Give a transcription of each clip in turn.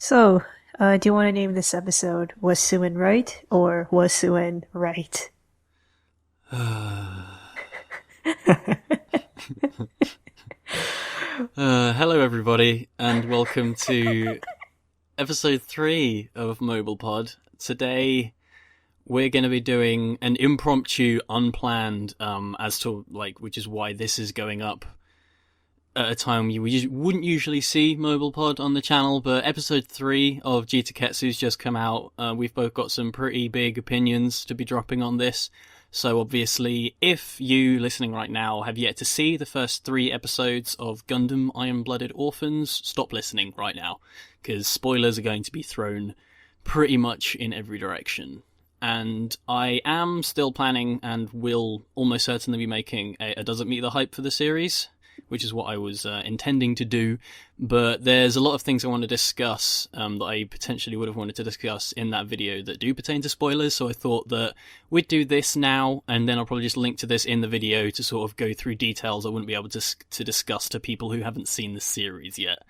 So, do you want to name this episode Was Sooin Right or Was Sooin Right? Hello, everybody, and welcome to episode 3 of Mobile Pod. Today, we're going to be doing an impromptu, unplanned, which is why this is going up at a time we wouldn't usually see Mobile Pod on the channel, but episode 3 of G-Tekketsu's just come out. We've both got some pretty big opinions to be dropping on this. So obviously, if you listening right now have yet to see the first 3 episodes of Gundam Iron-Blooded Orphans, stop listening right now, because spoilers are going to be thrown pretty much in every direction. And I am still planning and will almost certainly be making a Doesn't Meet the Hype for the series, which is what I was intending to do, but there's a lot of things I want to discuss that I potentially would have wanted to discuss in that video that do pertain to spoilers, so I thought that we'd do this now, and then I'll probably just link to this in the video to sort of go through details I wouldn't be able to discuss to people who haven't seen the series yet.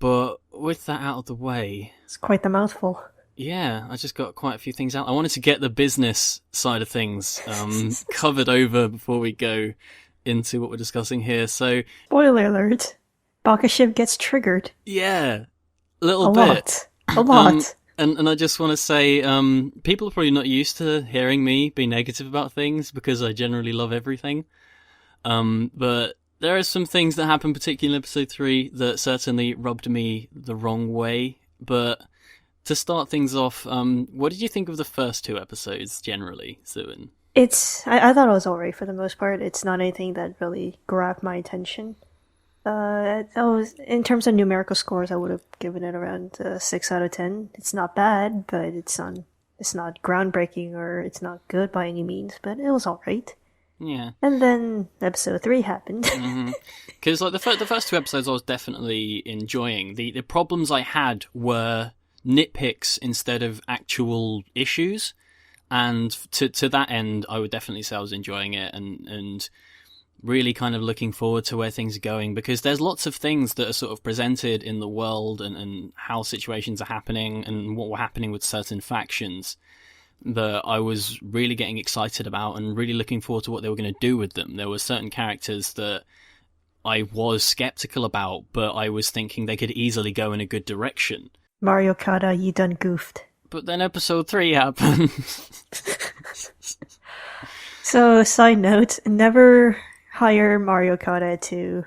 But with that out of the way... It's quite the mouthful. Yeah, I just got quite a few things out. I wanted to get the business side of things covered over before we go into what we're discussing here. So, spoiler alert: BakaShift gets triggered. Yeah, a little bit. A lot. And I just want to say, people are probably not used to hearing me be negative about things because I generally love everything. But there are some things that happen, particularly in episode 3, that certainly rubbed me the wrong way. But to start things off, what did you think of the first 2 episodes generally, Sooin? I thought it was alright for the most part. It's not anything that really grabbed my attention. In terms of numerical scores, I would have given it around 6 out of 10. It's not bad, but it's not groundbreaking or it's not good by any means, but it was alright. Yeah. And then episode 3 happened. Because the first 2 episodes I was definitely enjoying. The problems I had were nitpicks instead of actual issues. And to that end, I would definitely say I was enjoying it and really kind of looking forward to where things are going, because there's lots of things that are sort of presented in the world and how situations are happening and what were happening with certain factions that I was really getting excited about and really looking forward to what they were going to do with them. There were certain characters that I was skeptical about, but I was thinking they could easily go in a good direction. Mario Kata, you done goofed. But then episode 3 happened. So, side note, never hire Mario Kata to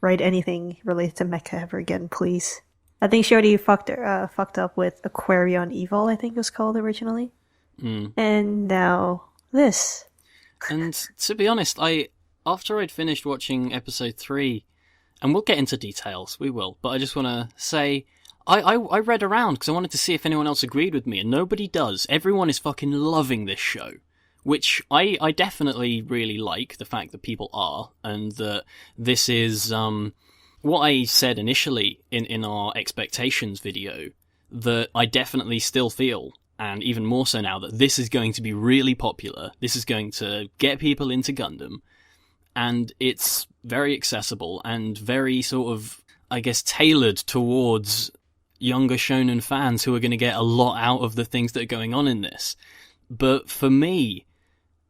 write anything related to mecha ever again, please. I think she already fucked up with Aquarion Evil, I think it was called originally. And now this. And to be honest, after I'd finished watching episode 3, and we'll get into details, we will, but I just want to say... I read around because I wanted to see if anyone else agreed with me, and nobody does. Everyone is fucking loving this show, which I definitely really like, the fact that people are, and that this is what I said initially in our expectations video, that I definitely still feel, and even more so now, that this is going to be really popular. This is going to get people into Gundam, and it's very accessible and very sort of, I guess, tailored towards younger shonen fans who are going to get a lot out of the things that are going on in this. But for me,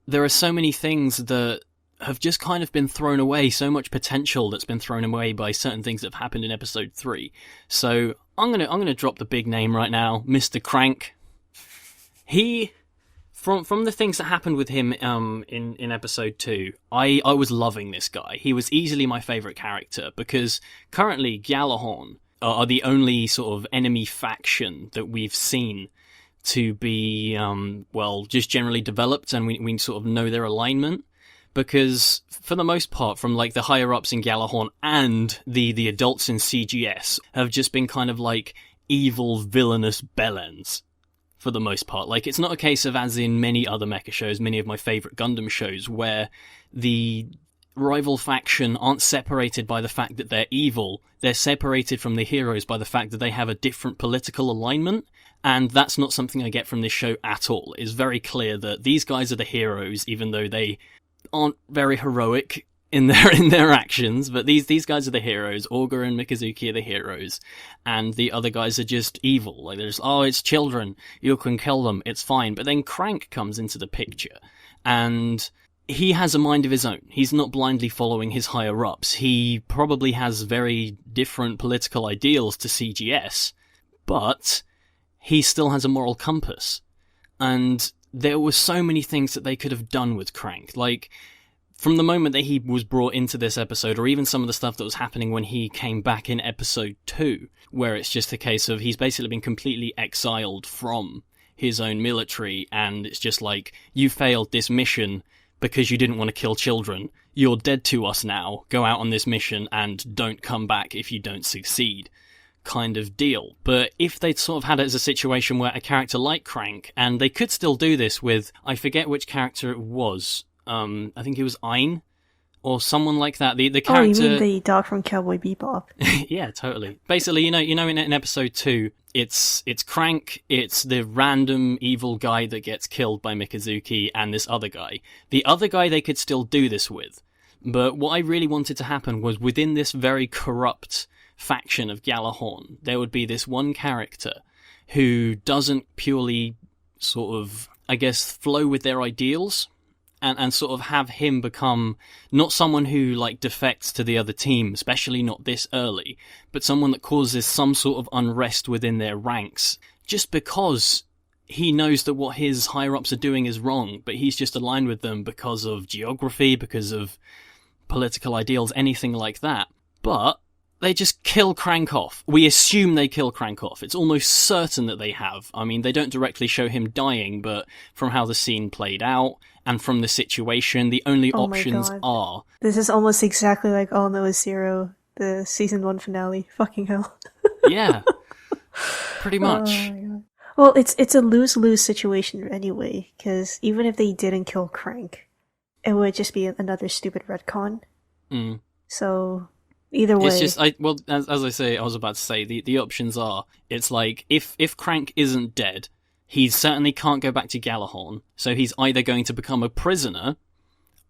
there are so many things that have just kind of been thrown away, so much potential that's been thrown away by certain things that have happened in episode 3. So I'm gonna drop the big name right now, Mr. Crank. He, from the things that happened with him in episode 2, I was loving this guy. He was easily my favourite character, because currently Gjallarhorn are the only sort of enemy faction that we've seen to be, just generally developed, and we sort of know their alignment. Because, for the most part, from like the higher-ups in Gjallarhorn and the adults in CGS have just been kind of like evil, villainous bellends, for the most part. Like, it's not a case of, as in many other mecha shows, many of my favourite Gundam shows, where the rival faction aren't separated by the fact that they're evil. They're separated from the heroes by the fact that they have a different political alignment, and that's not something I get from this show at all. It's very clear that these guys are the heroes, even though they aren't very heroic. in their actions, but these guys are the heroes. Augur and Mikazuki are the heroes, and the other guys are just evil. Like they're just, oh, it's children, you can kill them, it's fine. But then Crank comes into the picture, and he has a mind of his own. He's not blindly following his higher ups. He probably has very different political ideals to CGS, but he still has a moral compass. And there were so many things that they could have done with Crank. Like, from the moment that he was brought into this episode, or even some of the stuff that was happening when he came back in episode 2, where it's just a case of he's basically been completely exiled from his own military, and it's just like, you failed this mission because you didn't want to kill children. You're dead to us now. Go out on this mission and don't come back if you don't succeed. Kind of deal. But if they'd sort of had it as a situation where a character like Crank, and they could still do this with, I forget which character it was, I think it was Ein, or someone like that. The character. Oh, you mean the dog from Cowboy Bebop? Yeah, totally. Basically, you know, in episode 2, it's Crank, it's the random evil guy that gets killed by Mikazuki, and this other guy. The other guy they could still do this with, but what I really wanted to happen was within this very corrupt faction of Galahorn, there would be this one character who doesn't purely sort of, I guess, flow with their ideals. And sort of have him become not someone who, like, defects to the other team, especially not this early, but someone that causes some sort of unrest within their ranks, just because he knows that what his higher-ups are doing is wrong, but he's just aligned with them because of geography, because of political ideals, anything like that. But they just kill Crank off. We assume they kill Crank off. It's almost certain that they have. I mean, they don't directly show him dying, but from how the scene played out, and from the situation, the only options are... This is almost exactly like All No Is Zero, the season 1 finale. Fucking hell. Yeah. Pretty much. Oh my God. Well, it's a lose-lose situation anyway, because even if they didn't kill Crank, it would just be another stupid retcon. Mm. So, either way... It's just, as I say, I was about to say, the options are, it's like, if Crank isn't dead, he certainly can't go back to Galahorn, so he's either going to become a prisoner,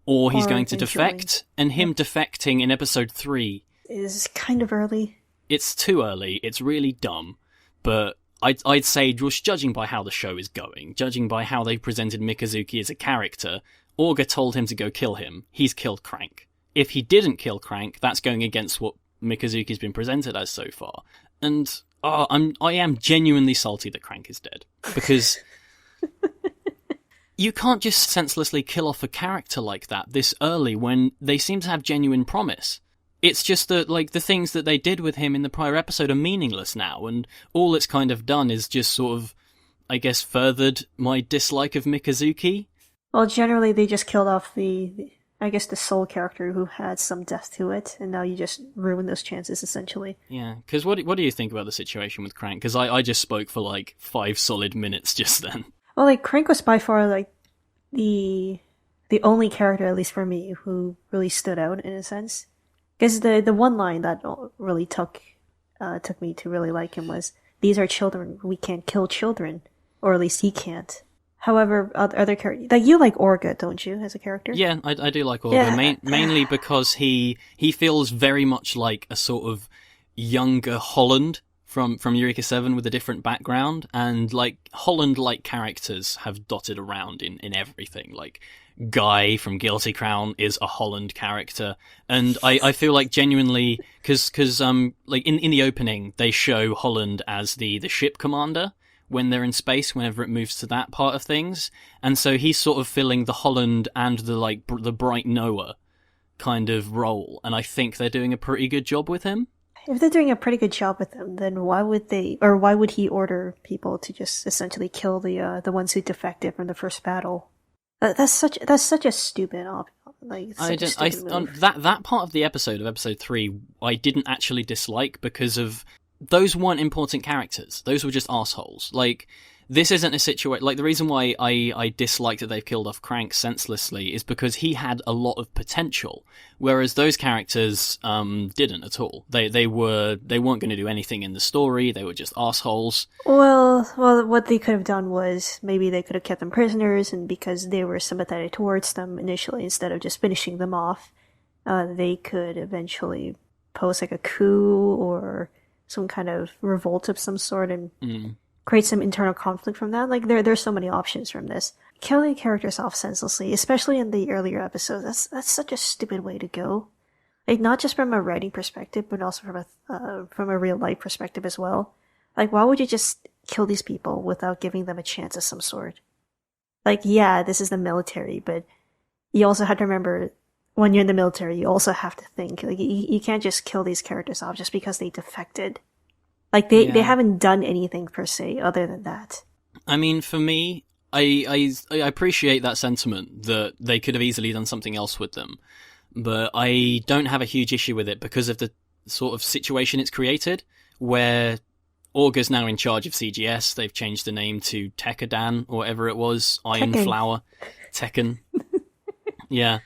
or he's going to defect, and him defecting in episode 3... is kind of early. It's too early, it's really dumb, but I'd say, just judging by how the show is going, judging by how they presented Mikazuki as a character, Augur told him to go kill him, he's killed Crank. If he didn't kill Crank, that's going against what Mikazuki's been presented as so far. And I am genuinely salty that Crank is dead. Because you can't just senselessly kill off a character like that this early when they seem to have genuine promise. It's just that, like, the things that they did with him in the prior episode are meaningless now, and all it's kind of done is just sort of, I guess, furthered my dislike of Mikazuki. Well, generally they just killed off the sole character who had some depth to it, and now you just ruin those chances, essentially. Yeah, because what do you think about the situation with Crank? Because I just spoke for, like, 5 solid minutes just then. Well, like, Crank was by far, like, the only character, at least for me, who really stood out, in a sense. Because the one line that really took me to really like him was, "These are children, we can't kill children." Or at least he can't. However, other characters... Like, you like Orga, don't you, as a character? Yeah, I do like Orga, mainly because he feels very much like a sort of younger Holland from Eureka 7 with a different background, and, like, Holland-like characters have dotted around in everything. Like, Guy from Guilty Crown is a Holland character, and I feel like genuinely... Because like, in the opening, they show Holland as the ship commander, when they're in space, whenever it moves to that part of things. And so he's sort of filling the Holland and the Bright Noah kind of role. And I think they're doing a pretty good job with him. If they're doing a pretty good job with him, then why would he order people to just essentially kill the ones who defected from the first battle? That's such a stupid move. That part of the episode, of episode 3, I didn't actually dislike because of... Those weren't important characters. Those were just assholes. Like, this isn't a situation... Like, the reason why I dislike that they've killed off Crank senselessly is because he had a lot of potential, whereas those characters didn't at all. They weren't going to do anything in the story. They were just assholes. Well, what they could have done was maybe they could have kept them prisoners, and because they were sympathetic towards them initially, instead of just finishing them off, they could eventually pose like a coup or some kind of revolt of some sort and create some internal conflict from that. Like there's so many options from this. Killing characters off senselessly, especially in the earlier episodes, that's such a stupid way to go. Like not just from a writing perspective, but also from a real life perspective as well. Like why would you just kill these people without giving them a chance of some sort? Like yeah, this is the military, but you also have to remember when you're in the military, you also have to think like you can't just kill these characters off just because they defected. Like they haven't done anything per se other than that. I mean, for me, I appreciate that sentiment that they could have easily done something else with them, but I don't have a huge issue with it because of the sort of situation it's created, where Augur's now in charge of CGS. They've changed the name to Tekkadan or whatever it was, Iron Tekken. Flower, Tekken. Yeah.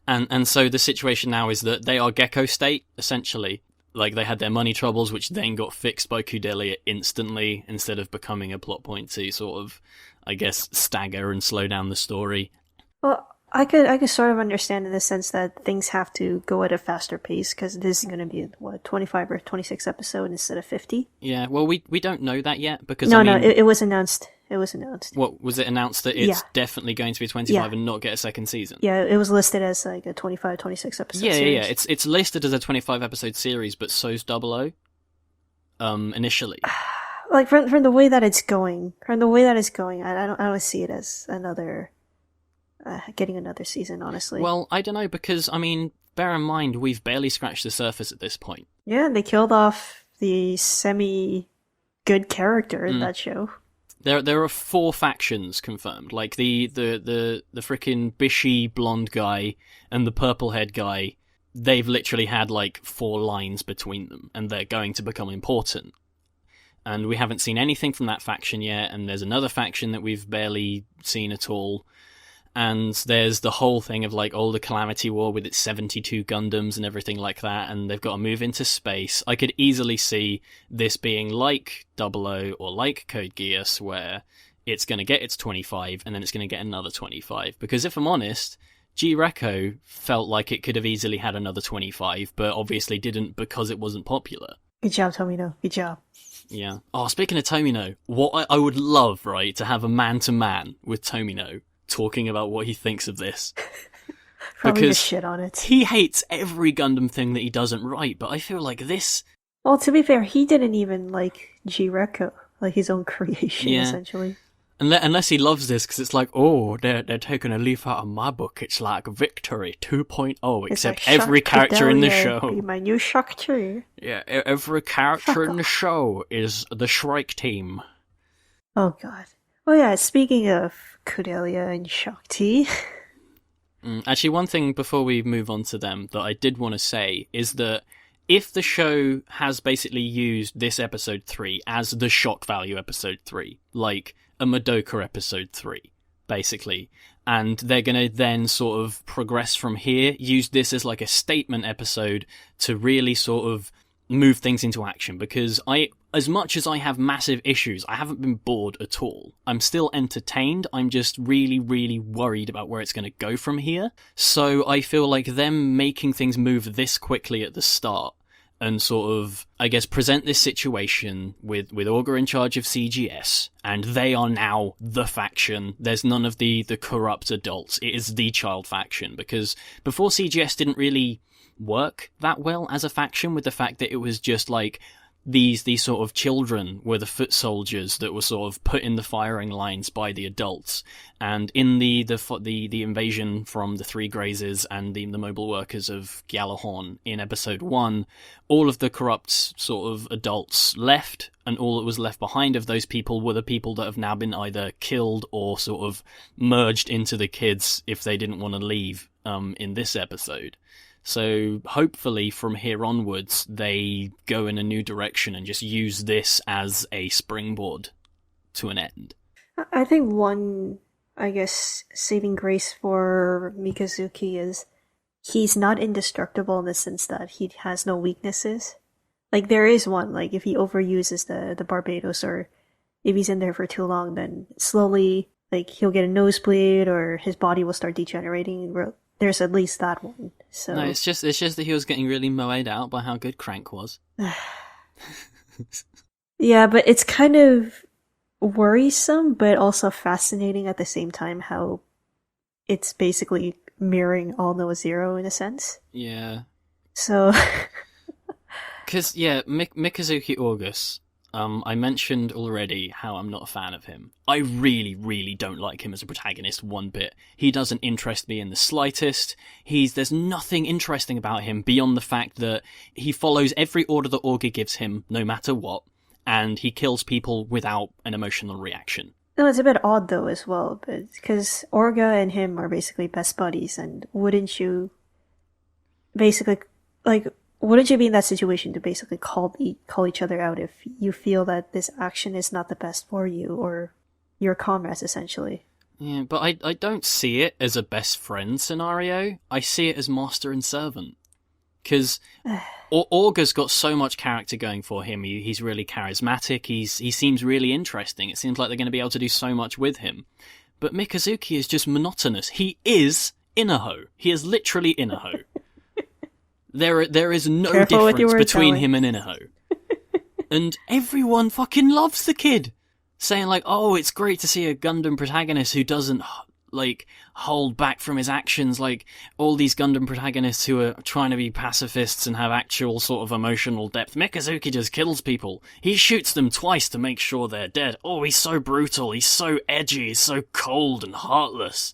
And so the situation now is that they are Gecko State, essentially. Like, they had their money troubles, which then got fixed by Kudelia instantly, instead of becoming a plot point to sort of, I guess, stagger and slow down the story. Well, I could sort of understand in the sense that things have to go at a faster pace because this is going to be what 25 or 26 episode instead of 50. Yeah, well, we don't know that yet because No, I mean, it was announced. It was announced. What was it announced that it's definitely going to be 25 and not get a second season? Yeah, it was listed as like a 25, 26 episode series. Yeah. It's listed as a 25 episode series, but so's 00. Initially. Like from the way that it's going, I don't see it as another getting another season. Honestly. Well, I don't know because I mean, bear in mind we've barely scratched the surface at this point. Yeah, they killed off the semi-good character in that show. There are 4 factions confirmed, like the frickin' bishy blonde guy and the purple haired guy. They've literally had like 4 lines between them, and they're going to become important. And we haven't seen anything from that faction yet, and there's another faction that we've barely seen at all. And there's the whole thing of like, the Calamity War with its 72 Gundams and everything like that, and they've got to move into space. I could easily see this being like 00 or like Code Geass, where it's going to get its 25 and then it's going to get another 25. Because if I'm honest, G-Reco felt like it could have easily had another 25, but obviously didn't because it wasn't popular. Good job, Tomino. Good job. Yeah. Oh, speaking of Tomino, what I would love, right, to have a man-to-man with Tomino talking about what he thinks of this. Probably because just shit on it. He hates every Gundam thing that he doesn't write, but I feel like this... Well, to be fair, he didn't even like G-Reco, like his own creation, essentially. Unless he loves this, because it's like, they're taking a leaf out of my book. It's like Victory 2.0, except like every character in the show. Be my new Shock Tree. Yeah, every character in the show is the Shrike team. Oh, God. Oh, yeah, speaking of Kudelia and Shakti. Actually, one thing before we move on to them that I did want to say is that if the show has basically used this episode 3 as the shock value episode 3, like a Madoka episode 3, basically, and they're going to then sort of progress from here, use this as like a statement episode to really sort of move things into action, because as much as I have massive issues, I haven't been bored at all. I'm still entertained. I'm just really, really worried about where it's going to go from here. So I feel like them making things move this quickly at the start and sort of, I guess, present this situation with Augur in charge of CGS, and they are now the faction. There's none of the corrupt adults. It is the child faction, because before CGS didn't really work that well as a faction, with the fact that it was just like these sort of children were the foot soldiers that were sort of put in the firing lines by the adults. And in the invasion from the Three Grazes and the mobile workers of Gjallarhorn in episode 1, all of the corrupt sort of adults left, and all that was left behind of those people were the people that have now been either killed or sort of merged into the kids if they didn't want to leave in this episode. So hopefully from here onwards, they go in a new direction and just use this as a springboard to an end. I think one, I guess, saving grace for Mikazuki is he's not indestructible in the sense that he has no weaknesses. Like, there is one, like, if he overuses the Barbados, or if he's in there for too long, then slowly, like, he'll get a nosebleed or his body will start degenerating. There's at least that one. So No, it's just that he was getting really moed out by how good Crank was. yeah, but it's kind of worrisome, but also fascinating at the same time how it's basically mirroring All No Zero in a sense. Yeah. So Because, yeah, Mikazuki August, I mentioned already how I'm not a fan of him. I really, really don't like him as a protagonist one bit. He doesn't interest me in the slightest. There's nothing interesting about him beyond the fact that he follows every order that Orga gives him, no matter what, and he kills people without an emotional reaction. no, it's a bit odd though as well, but because Orga and him are basically best buddies, and wouldn't you basically like wouldn't you be in that situation to basically call each other out if you feel that this action is not the best for you or your comrades essentially? Yeah, but I don't see it as a best friend scenario. I see it as master and servant. Because Orga's got so much character going for him. He's really charismatic. He seems really interesting. It seems like they're going to be able to do so much with him. But Mikazuki is just monotonous. He is Inaho. He is literally Inaho. There is no Careful with your difference words, between Alain. him and Inaho. And everyone fucking loves the kid. Saying like, oh, it's great to see a Gundam protagonist who doesn't, like, hold back from his actions like all these Gundam protagonists who are trying to be pacifists and have actual sort of emotional depth. Mikazuki just kills people. He shoots them twice to make sure they're dead. Oh, he's so brutal. He's so edgy. He's so cold and heartless.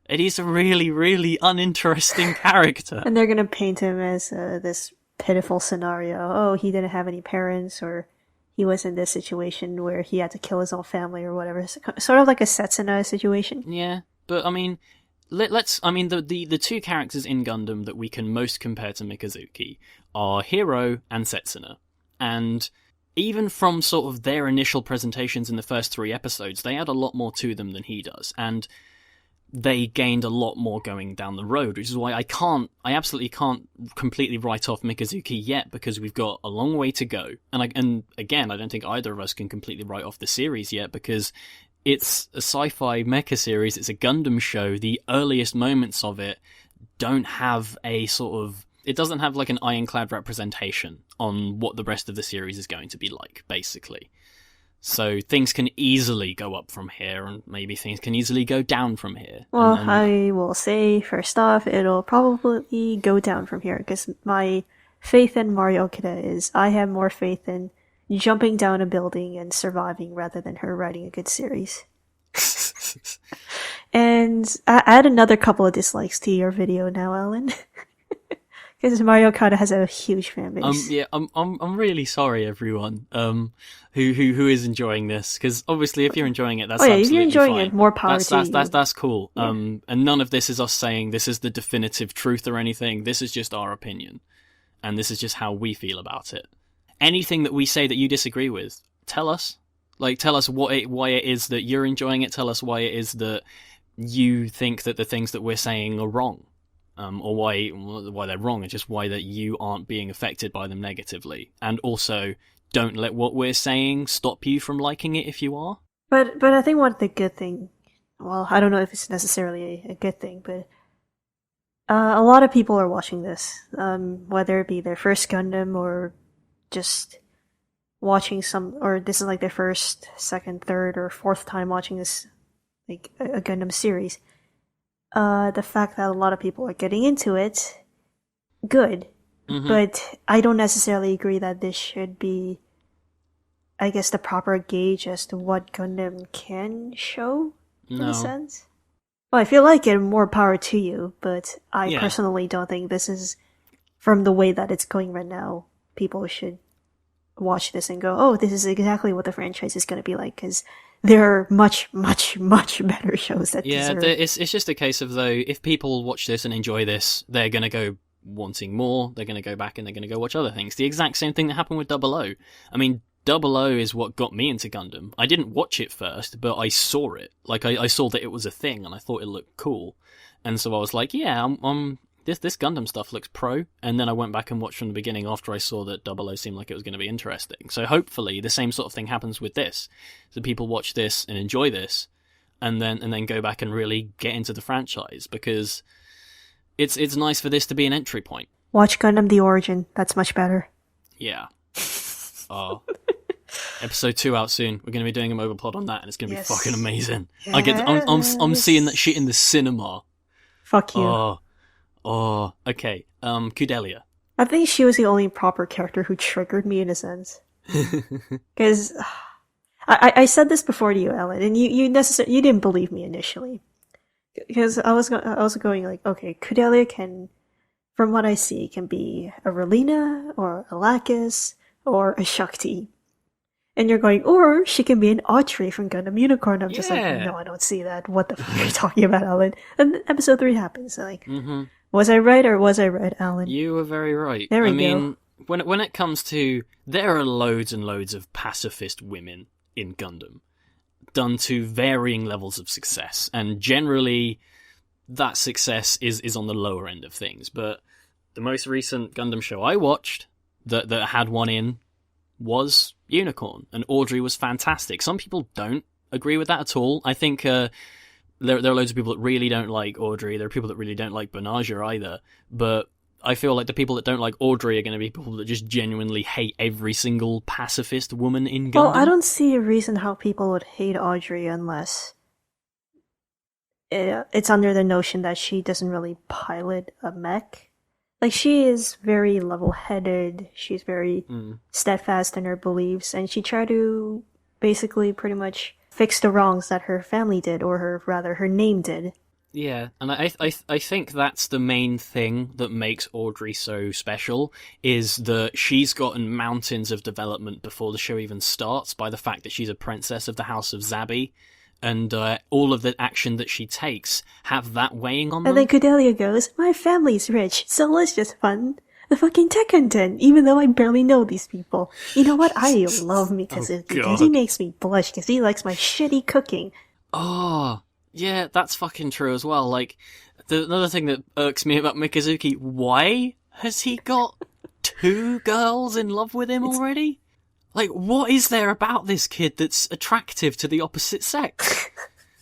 And he's a really, really uninteresting character. And they're gonna paint him as this pitiful scenario. Oh, he didn't have any parents, or he was in this situation where he had to kill his own family or whatever. Sort of like a Setsuna situation. Yeah, but I mean, the two characters in Gundam that we can most compare to Mikazuki are Hiro and Setsuna. And even from sort of their initial presentations in the first 3 episodes, they add a lot more to them than he does. And they gained a lot more going down the road, which is why I absolutely can't completely write off Mikazuki yet, because we've got a long way to go. And again, I don't think either of us can completely write off the series yet, because it's a sci-fi mecha series, it's a Gundam show. The earliest moments of it don't have it doesn't have like an ironclad representation on what the rest of the series is going to be like, basically. So things can easily go up from here, and maybe things can easily go down from here. Well, and I will say, first off, it'll probably go down from here, because my faith in Mario Okada is I have more faith in jumping down a building and surviving rather than her writing a good series. And I add another couple of dislikes to your video now, Alan. Because Mario Okada has a huge fan base. Yeah, I'm really sorry, everyone, who is enjoying this, because obviously, if you're enjoying it, that's absolutely if you're enjoying fine. it, more power to you. That's cool. Yeah. And none of this is us saying this is the definitive truth or anything. This is just our opinion, and this is just how we feel about it. Anything that we say that you disagree with, tell us. Like, tell us why it is that you're enjoying it. Tell us why it is that you think that the things that we're saying are wrong. Or why they're wrong, and just why that you aren't being affected by them negatively. And also, don't let what we're saying stop you from liking it if you are. But I think one of the good thing, well, I don't know if it's necessarily a good thing, but a lot of people are watching this, whether it be their first Gundam or just watching or this is like their first, second, third, or fourth time watching this, like a Gundam series. The fact that a lot of people are getting into it, good. Mm-hmm. But I don't necessarily agree that this should be, I guess, the proper gauge as to what Gundam can show, in a sense. Well, if you like it, more power to you, but I personally don't think this is, from the way that it's going right now, people should watch this and go, oh, this is exactly what the franchise is going to be like, because there are much, much, much better shows that deserve. It's just a case of, though, if people watch this and enjoy this, they're going to go wanting more, they're going to go back and they're going to go watch other things. The exact same thing that happened with Double O. I mean, Double O is what got me into Gundam. I didn't watch it first, but I saw it. Like, I saw that it was a thing, and I thought it looked cool. And so I was like, yeah, this Gundam stuff looks pro, and then I went back and watched from the beginning after I saw that Double O seemed like it was going to be interesting. So hopefully the same sort of thing happens with this. So people watch this and enjoy this, and then go back and really get into the franchise, because it's nice for this to be an entry point. Watch Gundam The Origin. That's much better. Yeah. Oh. Episode 2 out soon. We're going to be doing a mobile pod on that, and it's going to be fucking amazing. Yes. I'm seeing that shit in the cinema. Fuck you. Oh. Okay. Kudelia. I think she was the only proper character who triggered me in a sense. Because I said this before to you, Alain, and you didn't believe me initially. Because I was going like, okay, Kudelia can, from what I see, can be a Relina or a Lacus or a Shakti. And you're going, or she can be an Audrey from Gundam Unicorn. I'm just like, no, I don't see that. What the fuck are you talking about, Alain? And episode 3 happens. Like, was I right or was I right, Alain? You were very right. There we go. Mean, when it comes to, there are loads and loads of pacifist women in Gundam, done to varying levels of success, and generally that success is on the lower end of things. But the most recent Gundam show I watched that had one in was Unicorn, and Audrey was fantastic. Some people don't agree with that at all. I think there are loads of people that really don't like Audrey. There are people that really don't like Banaja either. But I feel like the people that don't like Audrey are going to be people that just genuinely hate every single pacifist woman in Gundam. Well, I don't see a reason how people would hate Audrey unless it's under the notion that she doesn't really pilot a mech. Like, she is very level-headed, she's very steadfast in her beliefs, and she tried to basically pretty much fix the wrongs that her family did, or her name did. Yeah, and I think that's the main thing that makes Audrey so special, is that she's gotten mountains of development before the show even starts by the fact that she's a princess of the House of Zabi, and all of the action that she takes have that weighing on them. And then Kudelia goes, my family's rich, so let's just fund the fucking tech content, even though I barely know these people. You know what? I love Mikazuki, because he makes me blush, because he likes my shitty cooking. Oh, yeah, that's fucking true as well. Like, another thing that irks me about Mikazuki, why has he got 2 girls in love with him already? Like, what is there about this kid that's attractive to the opposite sex?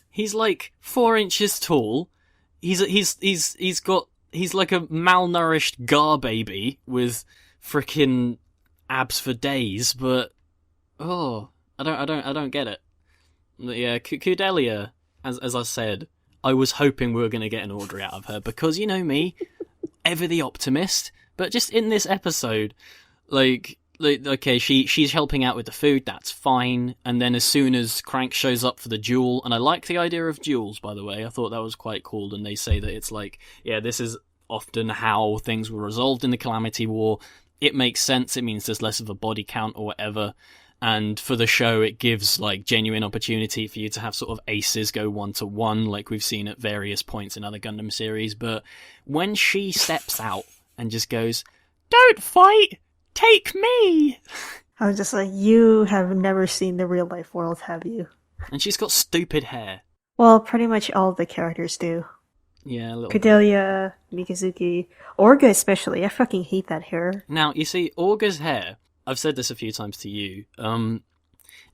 He's like 4 inches tall. He's like a malnourished gar baby with frickin' abs for days. But I don't get it. But yeah, Kudelia, as I said, I was hoping we were going to get an Audrey out of her because, you know me, ever the optimist. But just in this episode, like okay, she's helping out with the food, that's fine. And then as soon as Crank shows up for the duel, and I like the idea of duels, by the way, I thought that was quite cool. And they say that it's like, yeah, this is often how things were resolved in the Calamity War. It makes sense. It means there's less of a body count or whatever. And for the show, it gives like genuine opportunity for you to have sort of aces go 1-to-1, like we've seen at various points in other Gundam series. But when she steps out and just goes, "Don't fight! Take me!" I was just like, you have never seen the real life world, have you? And she's got stupid hair. Well, pretty much all the characters do. Yeah, a little Kudelia, Mikazuki, Orga especially. I fucking hate that hair. Now, you see, Orga's hair, I've said this a few times to you,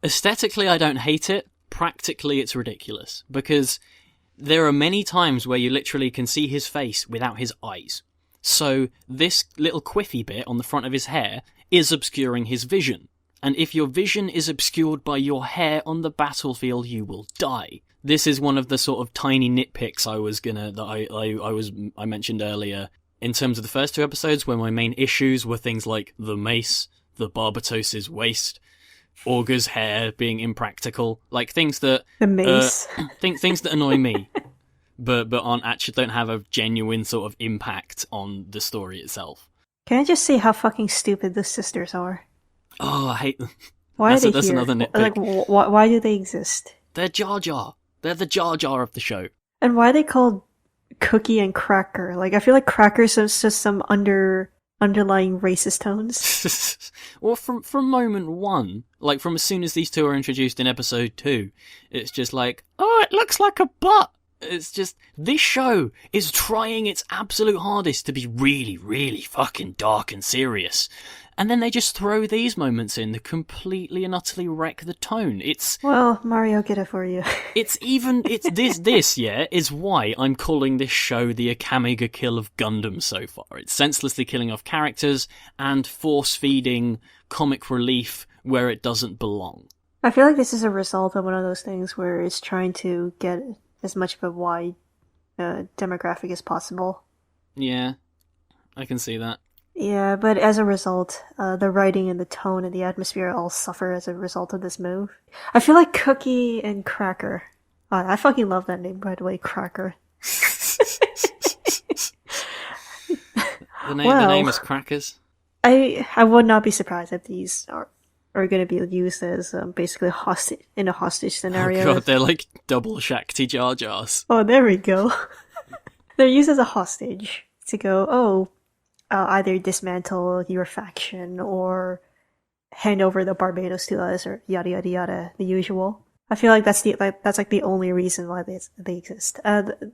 aesthetically I don't hate it, practically it's ridiculous. Because there are many times where you literally can see his face without his eyes. So this little quiffy bit on the front of his hair is obscuring his vision. And if your vision is obscured by your hair on the battlefield, you will die. This is one of the sort of tiny nitpicks I mentioned earlier in terms of the first 2 episodes, where my main issues were things like the mace, the Barbatos's waist, Orga's hair being impractical, like things that the mace, things that annoy me. But aren't actually don't have a genuine sort of impact on the story itself. Can I just say how fucking stupid the sisters are? Oh, I hate them. Why are they that's here? Another nitpick. Like, why do they exist? They're Jar Jar. They're the Jar Jar of the show. And why are they called Cookie and Cracker? Like, I feel like Cracker's just some underlying racist tones. Well, from moment 1, like from as soon as these 2 are introduced in episode 2, it's just like, oh, it looks like a butt. It's just, this show is trying its absolute hardest to be really, really fucking dark and serious. and then they just throw these moments in that completely and utterly wreck the tone. Well, Mario, get it for you. This is why I'm calling this show the Akamiga kill of Gundam so far. It's senselessly killing off characters and force-feeding comic relief where it doesn't belong. I feel like this is a result of one of those things where it's trying to get as much of a wide demographic as possible. Yeah, I can see that. Yeah, but as a result, the writing and the tone and the atmosphere all suffer as a result of this move. I feel like Cookie and Cracker. I fucking love that name, by the way, Cracker. The name is Crackers. I would not be surprised if these are going to be used as basically in a hostage scenario. Oh god, they're like double Shakti Jar Jars. Oh, there we go. They're used as a hostage to go, either dismantle your faction or hand over the Barbados to us or yada yada yada, the usual. I feel like that's like the only reason why they exist.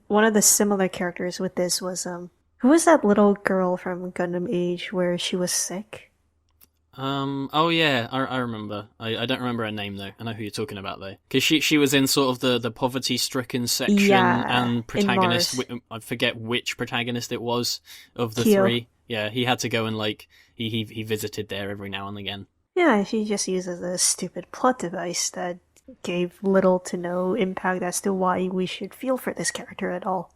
One of the similar characters with this was who was that little girl from Gundam Age where she was sick? Oh yeah, I remember. I don't remember her name though. I know who you're talking about though, because she was in sort of the poverty-stricken section, and protagonist. I forget which protagonist it was of the Kyo. three. Yeah, he had to go and like he visited there every now and again. Yeah, she just uses a stupid plot device that gave little to no impact as to why we should feel for this character at all.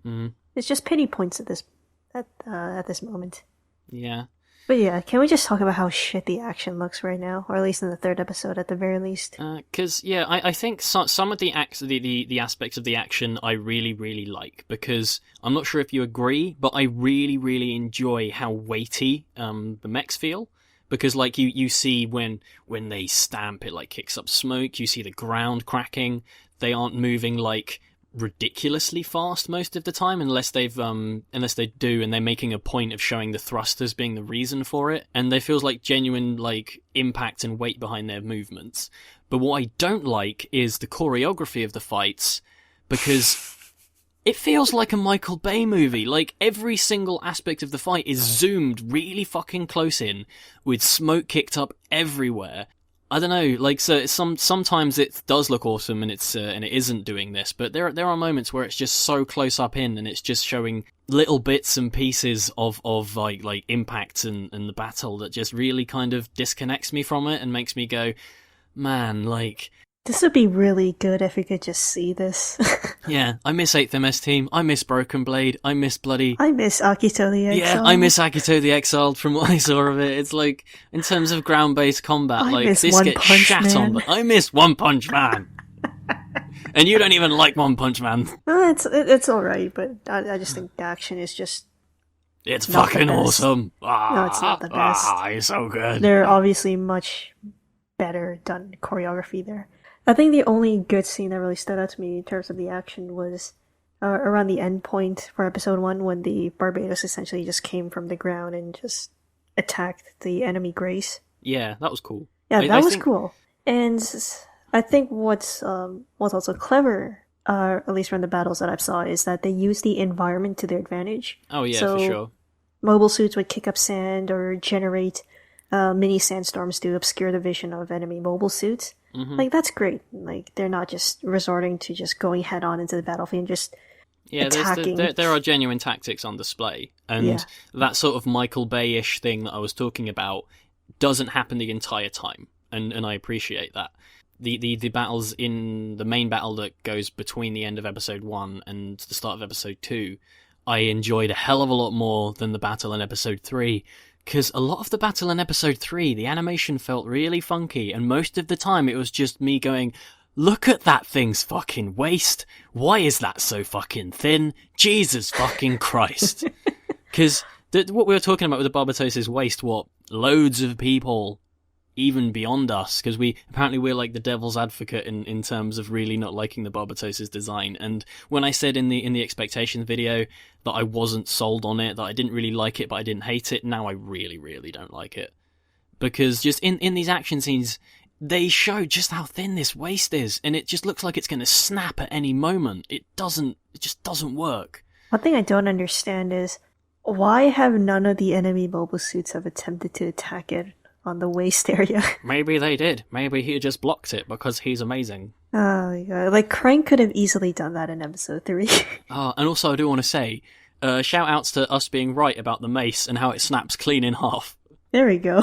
Mm. It's just pity points at this moment. Yeah. But yeah, can we just talk about how shit the action looks right now, or at least in the third episode, at the very least? Because I think some of the aspects of the action I really really like, because I'm not sure if you agree, but I really really enjoy how weighty the mechs feel. Because like you see when they stamp, it like kicks up smoke. You see the ground cracking. They aren't moving like ridiculously fast most of the time, unless they do, and they're making a point of showing the thrusters being the reason for it. And there feels like genuine like impact and weight behind their movements. But what I don't like is the choreography of the fights, because it feels like a Michael Bay movie. Like, every single aspect of the fight is zoomed really fucking close in, with smoke kicked up everywhere. I don't know, like, so sometimes it does look awesome and it isn't doing this, but there are moments where it's just so close up in and it's just showing little bits and pieces of like impact and the battle that just really kind of disconnects me from it and makes me go, man, like, this would be really good if we could just see this. Yeah, I miss 8th MS Team, I miss Broken Blade, I miss Akito the Exiled. Yeah, I miss Akito the Exiled from what I saw of it. It's like, in terms of ground-based combat, like, this gets shat on. I miss One Punch Man! And you don't even like One Punch Man. It's alright, but I just think the action is just... It's fucking awesome! No, it's not the best. It's so good. They're obviously much better done choreography there. I think the only good scene that really stood out to me in terms of the action was around the end point for episode 1, when the Barbados essentially just came from the ground and just attacked the enemy Grace. Yeah, that was cool. Yeah, that was cool. And I think what's also clever, at least from the battles that I've saw, is that they use the environment to their advantage. Oh yeah, for sure. Mobile suits would kick up sand or generate mini sandstorms to obscure the vision of enemy mobile suits. Mm-hmm. Like, that's great. Like, they're not just resorting to just going head on into the battlefield and just attacking. There are genuine tactics on display, and that sort of Michael Bay-ish thing that I was talking about doesn't happen the entire time, and I appreciate that. The battles in the main battle that goes between the end of episode 1 and the start of episode 2, I enjoyed a hell of a lot more than the battle in episode 3. Because a lot of the battle in episode 3, the animation felt really funky, and most of the time it was just me going, look at that thing's fucking waist. Why is that so fucking thin? Jesus fucking Christ. Because what we were talking about with the Barbatos's waist, loads of people, even beyond us, because we're like the devil's advocate in terms of really not liking the Barbatos's design. And when I said in the expectations video that I wasn't sold on it, that I didn't really like it but I didn't hate it, now I really really don't like it, because just in these action scenes they show just how thin this waist is, and it just looks like it's going to snap at any moment. It just doesn't work. One thing I don't understand is, Why have none of the enemy mobile suits have attempted to attack it on the waist area? Maybe they did. Maybe he just blocked it because he's amazing. Oh my god. Like, Crank could have easily done that in episode 3. Oh, and also I do want to say, shout outs to us being right about the mace and how it snaps clean in half. There we go.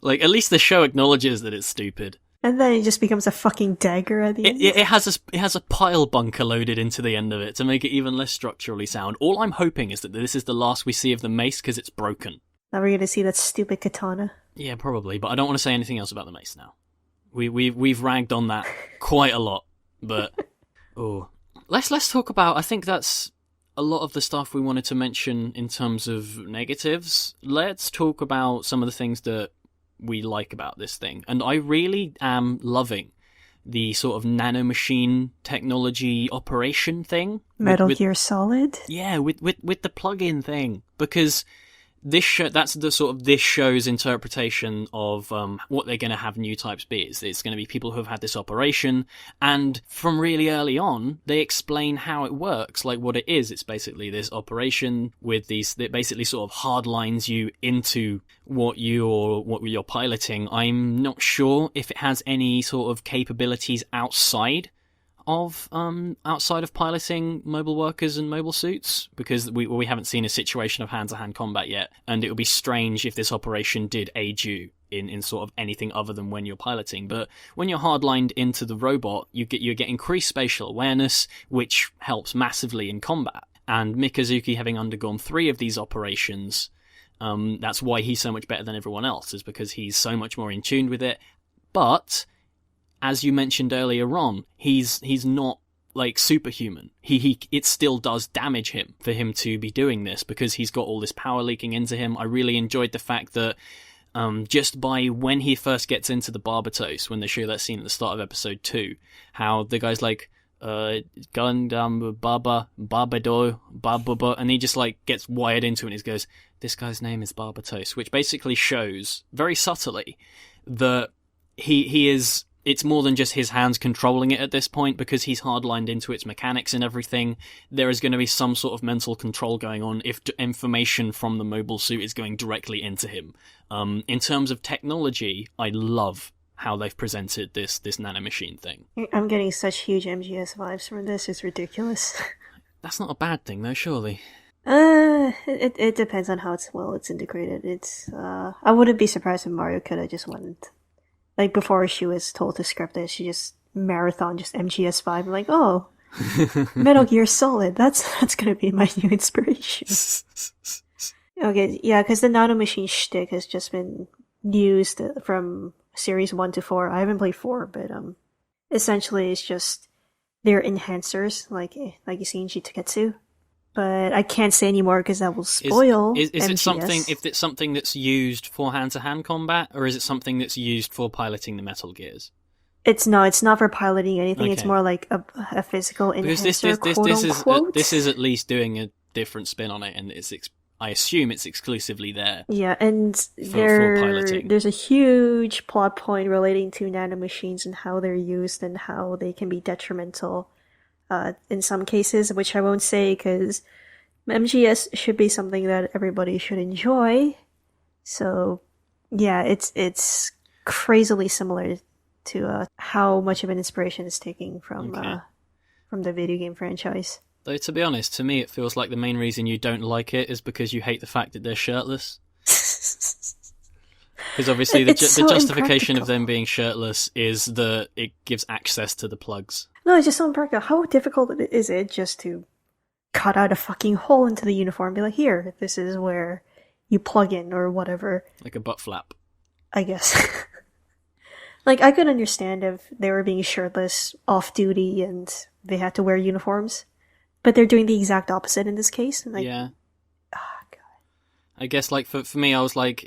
Like, at least the show acknowledges that it's stupid. And then it just becomes a fucking dagger at the end. It has a pile bunker loaded into the end of it to make it even less structurally sound. All I'm hoping is that this is the last we see of the mace because it's broken. Now we're gonna see that stupid katana. Yeah, probably, but I don't want to say anything else about the mace now. We've ragged on that quite a lot, but let's talk about. I think that's a lot of the stuff we wanted to mention in terms of negatives. Let's talk about some of the things that we like about this thing, and I really am loving the sort of nanomachine technology operation thing. Metal Gear Solid. Yeah, with the plug-in thing, because that's the sort of this show's interpretation of what they're going to have new types be. It's going to be people who have had this operation, and from really early on, they explain how it works, like what it is. It's basically this operation with these that basically sort of hard lines you into what you're piloting. I'm not sure if it has any sort of capabilities outside of piloting mobile workers and mobile suits, because we haven't seen a situation of hand-to-hand combat yet, and it would be strange if this operation did aid you in sort of anything other than when you're piloting. But when you're hardlined into the robot, you get increased spatial awareness, which helps massively in combat. And Mikazuki, having undergone 3 of these operations, that's why he's so much better than everyone else, is because he's so much more in tune with it. But as you mentioned earlier on, he's not like superhuman. It still does damage him for him to be doing this, because he's got all this power leaking into him. I really enjoyed the fact that just by when he first gets into the Barbatos, when they show that scene at the start of episode 2, how the guy's like, Gundam, Barbado, Barbaba, and he just like gets wired into it and he goes, this guy's name is Barbatos, which basically shows very subtly that he is. It's more than just his hands controlling it at this point, because he's hardlined into its mechanics and everything. There is going to be some sort of mental control going on if information from the mobile suit is going directly into him. In terms of technology, I love how they've presented this nanomachine thing. I'm getting such huge MGS vibes from this. It's ridiculous. That's not a bad thing, though, surely. It depends on how it's integrated. I wouldn't be surprised if Mario could have just went. Like, before she was told to script this, she just marathon just MGS5. Like, oh, Metal Gear Solid. That's gonna be my new inspiration. Okay, yeah, because the nanomachine shtick has just been used from series 1 to 4. I haven't played 4, but essentially it's just they're enhancers, like you see in G-Tekketsu. But I can't say anymore because that will spoil. Is MGS. it something? If it's something that's used for hand-to-hand combat, or is it something that's used for piloting the Metal Gears? It's not for piloting anything. Okay. It's more like a physical enhancer, this is at least doing a different spin on it, and I assume it's exclusively there. Yeah, and for piloting. There's a huge plot point relating to nanomachines and how they're used and how they can be detrimental. In some cases, which I won't say because MGS should be something that everybody should enjoy. So, yeah, it's crazily similar to how much of an inspiration it's taking from the video game franchise. Though, to be honest, to me it feels like the main reason you don't like it is because you hate the fact that they're shirtless. Because obviously the justification of them being shirtless is that it gives access to the plugs. No, it's just so impractical. How difficult is it just to cut out a fucking hole into the uniform and be like, here, this is where you plug in or whatever. Like a butt flap. I guess. Like, I could understand if they were being shirtless off-duty and they had to wear uniforms. But they're doing the exact opposite in this case. And yeah. Oh, God. I guess, like, for me, I was like,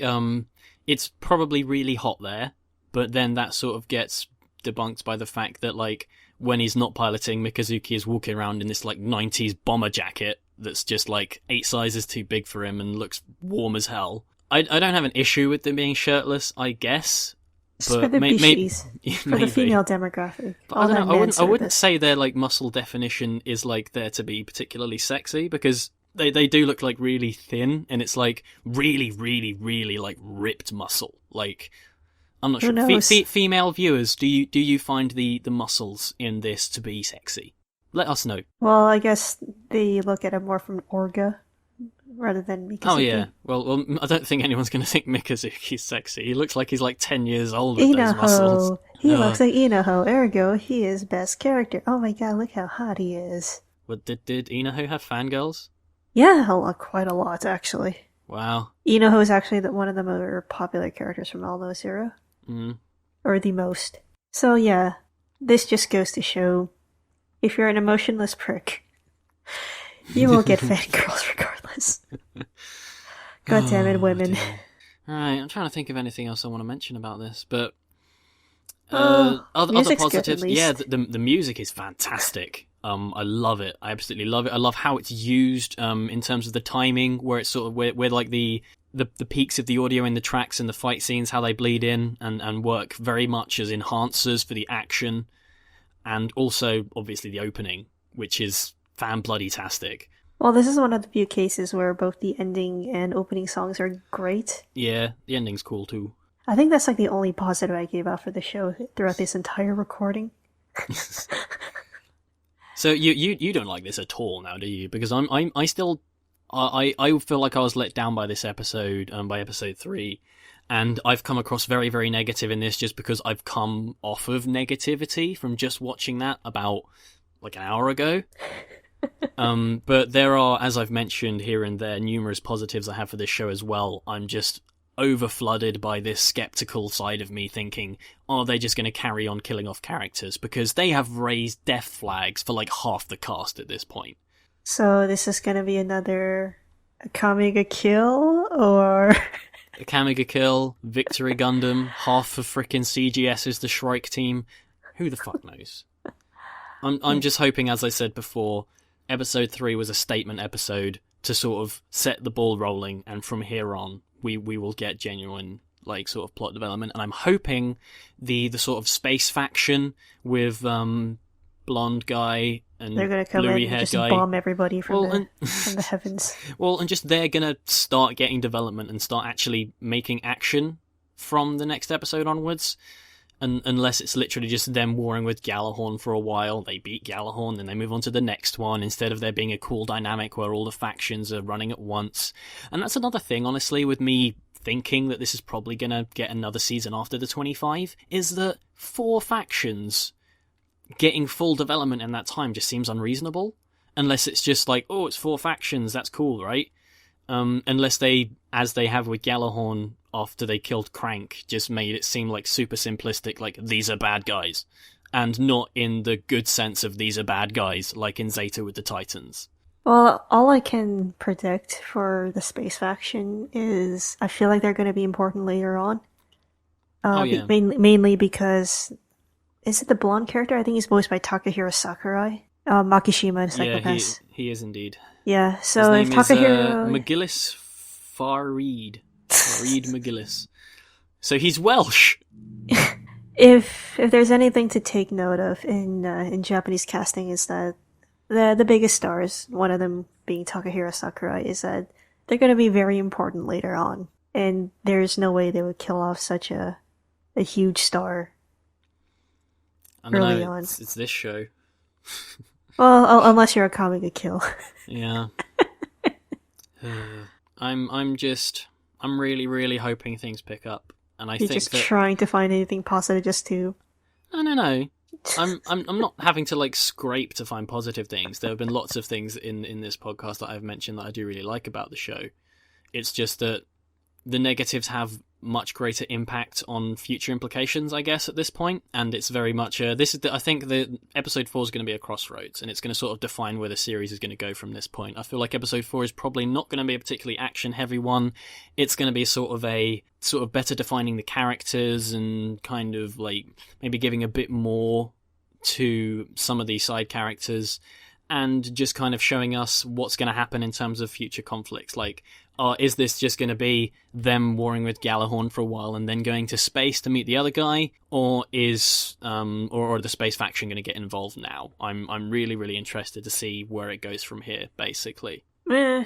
it's probably really hot there, but then that sort of gets debunked by the fact that, like, when he's not piloting, Mikazuki is walking around in this, like, 90s bomber jacket that's just, like, 8 sizes too big for him and looks warm as hell. I don't have an issue with them being shirtless, I guess. But for the for the female demographic. But I wouldn't say their, like, muscle definition is, like, there to be particularly sexy, because they do look like really thin, and it's like really, really, really like ripped muscle. Like, I'm not Who sure. knows? Female viewers, do you find the muscles in this to be sexy? Let us know. Well, I guess they look at it more from Orga rather than Mikazuki. Oh yeah. Well, I don't think anyone's going to think Mikazuki's sexy. He looks like he's like 10 years old with those muscles. Inoho. He looks like Inoho. Ergo, he is best character. Oh my god, look how hot he is. What did Inoho have fangirls? Yeah, quite a lot, actually. Wow. Inoho is actually one of the more popular characters from All No Zero. Mm. Or the most. So yeah, this just goes to show, if you're an emotionless prick, you will get fangirls regardless. God damn it, women. Alright, I'm trying to think of anything else I want to mention about this, but other music's good, positives, at least. yeah, the music is fantastic. I love it. I absolutely love it. I love how it's used in terms of the timing, where it's sort of where like the peaks of the audio in the tracks and the fight scenes, how they bleed in and work very much as enhancers for the action, and also obviously the opening, which is fan-bloody-tastic. Well, this is one of the few cases where both the ending and opening songs are great. Yeah, the ending's cool too. I think that's like the only positive I gave out for the show throughout this entire recording. So you don't like this at all now, do you? Because I still feel like I was let down by this episode, by episode 3, and I've come across very, very negative in this just because I've come off of negativity from just watching that about like an hour ago. But there are, as I've mentioned here and there, numerous positives I have for this show as well. I'm just over-flooded by this skeptical side of me thinking, are they just going to carry on killing off characters? Because they have raised death flags for like half the cast at this point. So this is going to be another Kamiga kill, or... A Kamiga kill, Victory Gundam, half of frickin' CGS is the Shrike team. Who the fuck knows? I'm just hoping, as I said before, episode 3 was a statement episode to sort of set the ball rolling, and from here on, we will get genuine, like, sort of plot development. And I'm hoping the sort of space faction with blonde guy and they're going to come in and just guy bomb everybody from the heavens. Well, and just they're going to start getting development and start actually making action from the next episode onwards. And unless it's literally just them warring with Galahorn for a while, they beat Galahorn, then they move on to the next one, instead of there being a cool dynamic where all the factions are running at once. And that's another thing, honestly, with me thinking that this is probably going to get another season after the 25, is that 4 factions getting full development in that time just seems unreasonable. Unless it's just like, oh, it's 4 factions, that's cool, right? Unless they, as they have with Galahorn after they killed Crank, just made it seem like super simplistic, like, these are bad guys. And not in the good sense of these are bad guys, like in Zeta with the Titans. Well, all I can predict for the space faction is I feel like they're going to be important later on. Yeah. Mainly because... Is it the blonde character? I think he's voiced by Takahiro Sakurai. Makishima in Psychopaths. Yeah, he is indeed. Yeah, so His if name Takahiro... is McGillis Farid. Farid McGillis. So he's Welsh! If there's anything to take note of in Japanese casting, is that the biggest stars, one of them being Takahiro Sakurai, is that they're going to be very important later on. And there's no way they would kill off such a huge star early on. It's this show. Well, unless you're a Kamiga kill. Yeah. I'm really, really hoping things pick up. And I You're think just trying to find anything positive just to... No. I'm not having to like scrape to find positive things. There have been lots of things in this podcast that I've mentioned that I do really like about the show. It's just that the negatives have much greater impact on future implications, I guess, at this point. And it's very much I think the episode 4 is going to be a crossroads, and it's going to sort of define where the series is going to go from this point. I feel like episode 4 is probably not going to be a particularly action heavy one. It's going to be sort of better defining the characters and kind of like maybe giving a bit more to some of these side characters, and just kind of showing us what's going to happen in terms of future conflicts. Like, is this just going to be them warring with Galahorn for a while and then going to space to meet the other guy, or is or the space faction going to get involved now? I'm really, really interested to see where it goes from here, basically. Eh,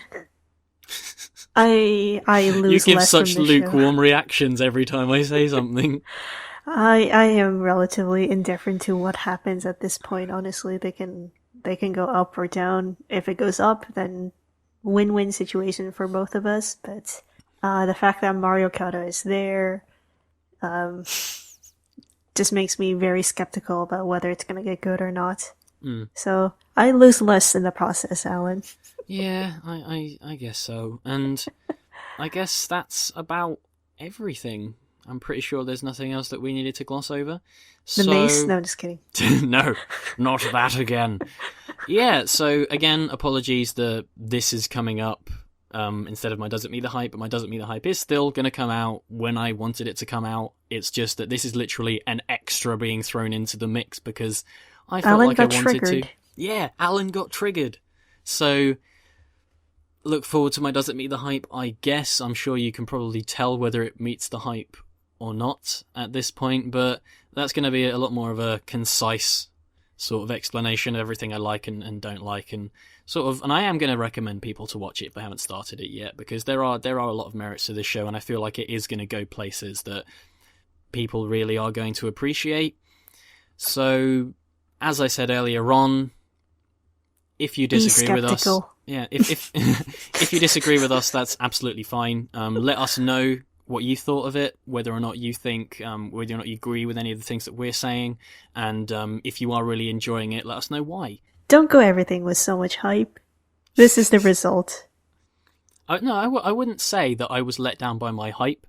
I You lose give less from such this show. lukewarm reactions every time I say something. I am relatively indifferent to what happens at this point. Honestly, they can go up or down. If it goes up, then win-win situation for both of us. But the fact that Mario Kart is there just makes me very skeptical about whether it's gonna get good or not. So I lose less in the process, Alan. Yeah, I guess so. And I guess that's about everything. I'm pretty sure there's nothing else that we needed to gloss over. The mace? So No, just kidding. no, not that again. Yeah, so again, apologies that this is coming up instead of my Doesn't Meet the Hype, but my Doesn't Meet the Hype is still going to come out when I wanted it to come out. It's just that this is literally an extra being thrown into the mix because I felt Alan like I got wanted triggered. to. Yeah, Alan got triggered. So look forward to my Doesn't Meet the Hype, I guess. I'm sure you can probably tell whether it meets the hype or not at this point, but that's going to be a lot more of a concise sort of explanation of everything I like and don't like, and sort of. And I am going to recommend people to watch it if they haven't started it yet, because there are a lot of merits to this show, and I feel like it is going to go places that people really are going to appreciate. So, as I said earlier on, if you disagree with us, yeah, if if you disagree with us, that's absolutely fine. Let us know what you thought of it, whether or not you think, whether or not you agree with any of the things that we're saying, and if you are really enjoying it, let us know why. Don't go everything with so much hype. This is the result. I wouldn't say that I was let down by my hype,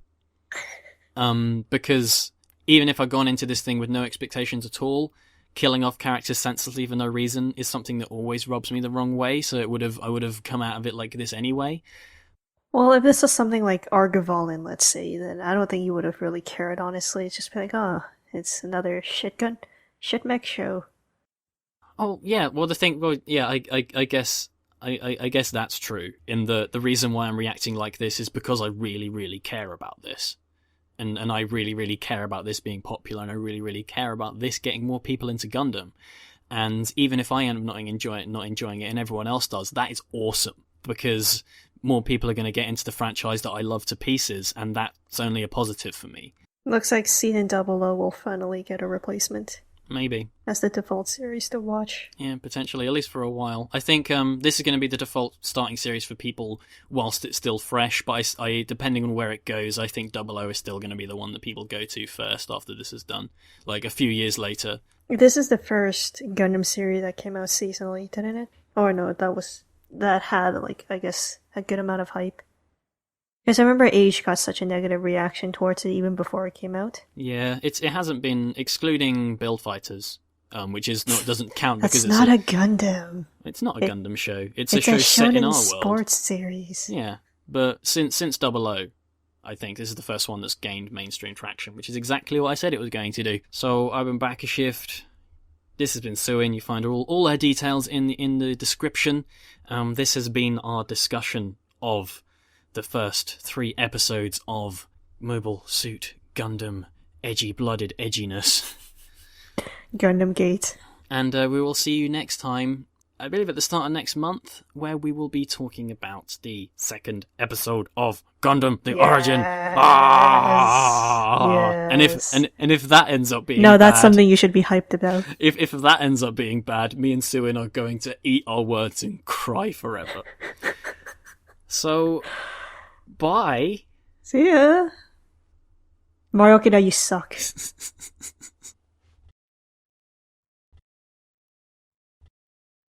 because even if I'd gone into this thing with no expectations at all, killing off characters senselessly for no reason is something that always rubs me the wrong way, so I would have come out of it like this anyway. Well, if this was something like Argavalin, let's say, then I don't think you would have really cared, honestly. It's just been like, oh, it's another shit mech show. Oh yeah, well I guess I guess that's true. In the reason why I'm reacting like this is because I really, really care about this. And I really, really care about this being popular, and I really, really care about this getting more people into Gundam. And even if I end up not enjoying it, and everyone else does, that is awesome, because more people are going to get into the franchise that I love to pieces, and that's only a positive for me. Looks like Sooin and Double O will finally get a replacement. Maybe. As the default series to watch. Yeah, potentially, at least for a while. I think this is going to be the default starting series for people whilst it's still fresh, but I depending on where it goes, I think Double O is still going to be the one that people go to first after this is done. Like, a few years later. This is the first Gundam series that came out seasonally, didn't it? Or no, that had, like, I guess, a good amount of hype. Because I remember Age got such a negative reaction towards it even before it came out. Yeah, it hasn't been, excluding Build Fighters, which doesn't count That's because not a Gundam. It's not a Gundam show. It's a It's show set in our world. sports series. Yeah, but since Double O, I think this is the first one that's gained mainstream traction, which is exactly what I said it was going to do. So I've been BakaShift. This has been Sooin. You find all our details in the description. This has been our discussion of the first 3 episodes of Mobile Suit Gundam Edgy-Blooded Edginess. Gundam Gate. And we will see you next time, I believe at the start of next month, where we will be talking about the 2nd episode of Gundam: The Origin. Ah! Yes. And if that ends up being No, that's bad, something you should be hyped about. If that ends up being bad, me and Sooin are going to eat our words and cry forever. So, bye. See ya. Mario Kart, you suck.